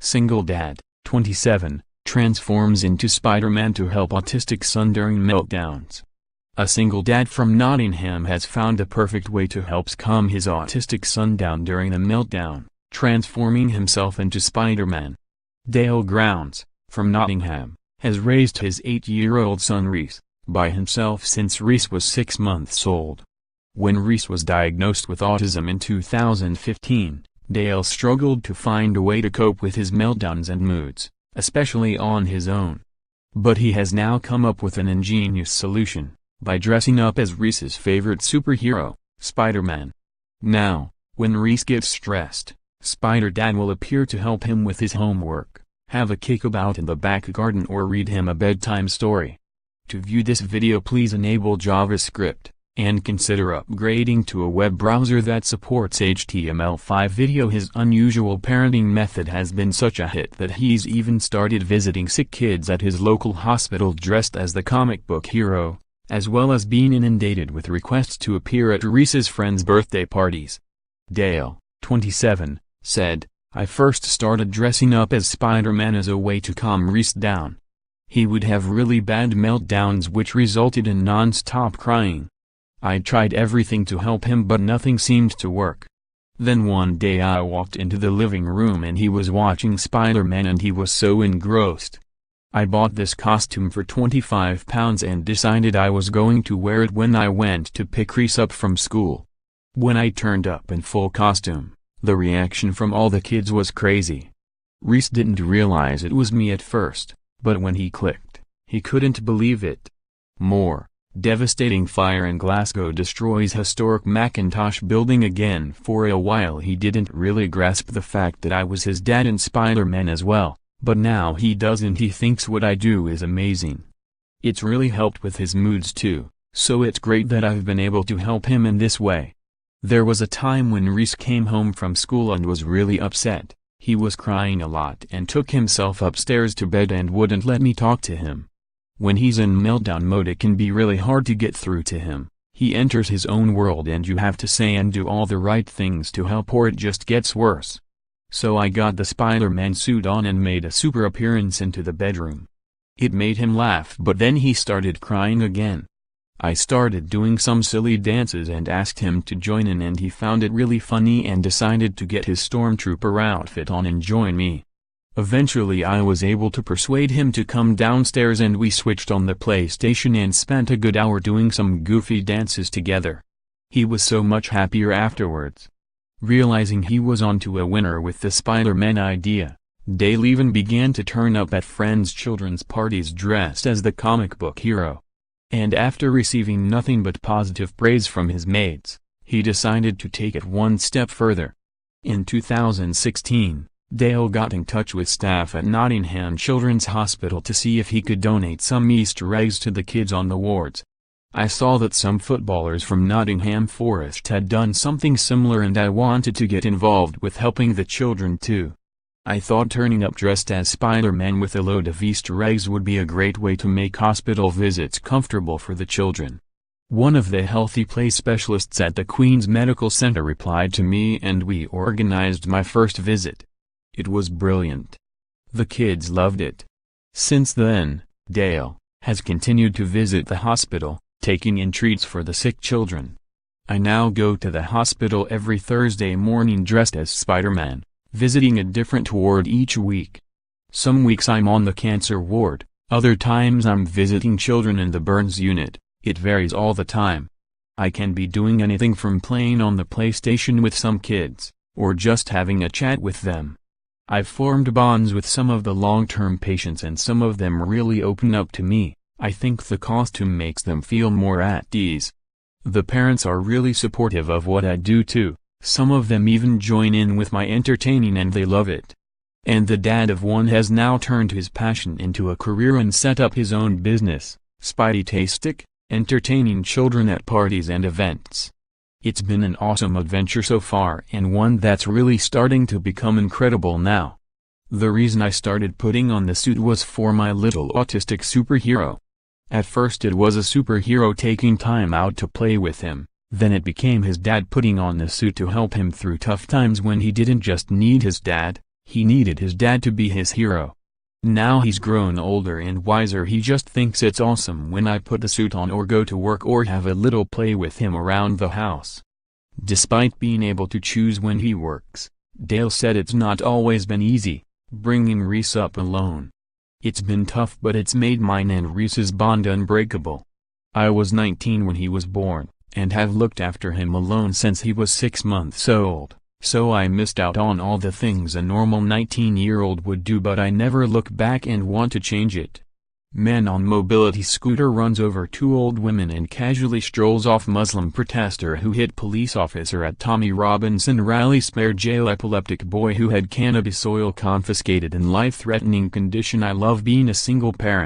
Single dad, 27, transforms into Spider-Man to help autistic son during meltdowns. A single dad from Nottingham has found the perfect way to help calm his autistic son down during a meltdown, transforming himself into Spider-Man. Dale Grounds, from Nottingham, has raised his 8-year-old son Reece by himself since Reece was 6 months old. When Reece was diagnosed with autism in 2015, Dale struggled to find a way to cope with his meltdowns and moods, especially on his own. But he has now come up with an ingenious solution, by dressing up as Reece's favorite superhero, Spider-Man. Now, when Reece gets stressed, Spider-Dad will appear to help him with his homework, have a kickabout in the back garden or read him a bedtime story. To view this video, please enable JavaScript, and consider upgrading to a web browser that supports HTML5 video. His unusual parenting method has been such a hit that he's even started visiting sick kids at his local hospital dressed as the comic book hero, as well as being inundated with requests to appear at Reece's friends' birthday parties. Dale, 27, said, "I first started dressing up as Spider-Man as a way to calm Reece down. He would have really bad meltdowns which resulted in non-stop crying. I tried everything to help him but nothing seemed to work. Then one day I walked into the living room and he was watching Spider-Man and he was so engrossed. I bought this costume for £25 and decided I was going to wear it when I went to pick Reece up from school. When I turned up in full costume, the reaction from all the kids was crazy. Reece didn't realize it was me at first, but when he clicked, he couldn't believe it." More. Devastating fire in Glasgow destroys historic Macintosh building again. For a while he didn't really grasp the fact that I was his dad and Spider-Man as well, but now he does and he thinks what I do is amazing. It's really helped with his moods too, so it's great that I've been able to help him in this way. There was a time when Reece came home from school and was really upset. He was crying a lot and took himself upstairs to bed and wouldn't let me talk to him. When he's in meltdown mode it can be really hard to get through to him. He enters his own world and you have to say and do all the right things to help or it just gets worse. So I got the Spider-Man suit on and made a super appearance into the bedroom. It made him laugh but then he started crying again. I started doing some silly dances and asked him to join in and he found it really funny and decided to get his stormtrooper outfit on and join me. Eventually I was able to persuade him to come downstairs and we switched on the PlayStation and spent a good hour doing some goofy dances together. He was so much happier afterwards. Realizing he was onto a winner with the Spider-Man idea, Dale even began to turn up at friends' children's parties dressed as the comic book hero. And after receiving nothing but positive praise from his mates, he decided to take it one step further. In 2016, Dale got in touch with staff at Nottingham Children's Hospital to see if he could donate some Easter eggs to the kids on the wards. I saw that some footballers from Nottingham Forest had done something similar and I wanted to get involved with helping the children too. I thought turning up dressed as Spider-Man with a load of Easter eggs would be a great way to make hospital visits comfortable for the children. One of the healthy play specialists at the Queen's Medical Center replied to me and we organized my first visit. It was brilliant. The kids loved it. Since then, Dale has continued to visit the hospital, taking in treats for the sick children. I now go to the hospital every Thursday morning dressed as Spider-Man, visiting a different ward each week. Some weeks I'm on the cancer ward, other times I'm visiting children in the burns unit. It varies all the time. I can be doing anything from playing on the PlayStation with some kids, or just having a chat with them. I've formed bonds with some of the long-term patients and some of them really open up to me. I think the costume makes them feel more at ease. The parents are really supportive of what I do too, some of them even join in with my entertaining and they love it. And the dad of one has now turned his passion into a career and set up his own business, Autistic, entertaining children at parties and events. It's been an awesome adventure so far and one that's really starting to become incredible now. The reason I started putting on the suit was for my little autistic superhero. At first it was a superhero taking time out to play with him, then it became his dad putting on the suit to help him through tough times when he didn't just need his dad, He needed his dad to be his hero. Now he's grown older and wiser, he just thinks it's awesome when I put a suit on or go to work or have a little play with him around the house. Despite being able to choose when he works, Dale said it's not always been easy, bringing Reece up alone. It's been tough, but it's made mine and Reece's bond unbreakable. I was 19 when he was born, and have looked after him alone since he was 6 months old, so I missed out on all the things a normal 19-year-old would do, but I never look back and want to change it. Man on mobility scooter runs over 2 old women and casually strolls off. Muslim protester who hit police officer at Tommy Robinson rally spared jail. Epileptic boy who had cannabis oil confiscated in life-threatening condition. I love being a single parent.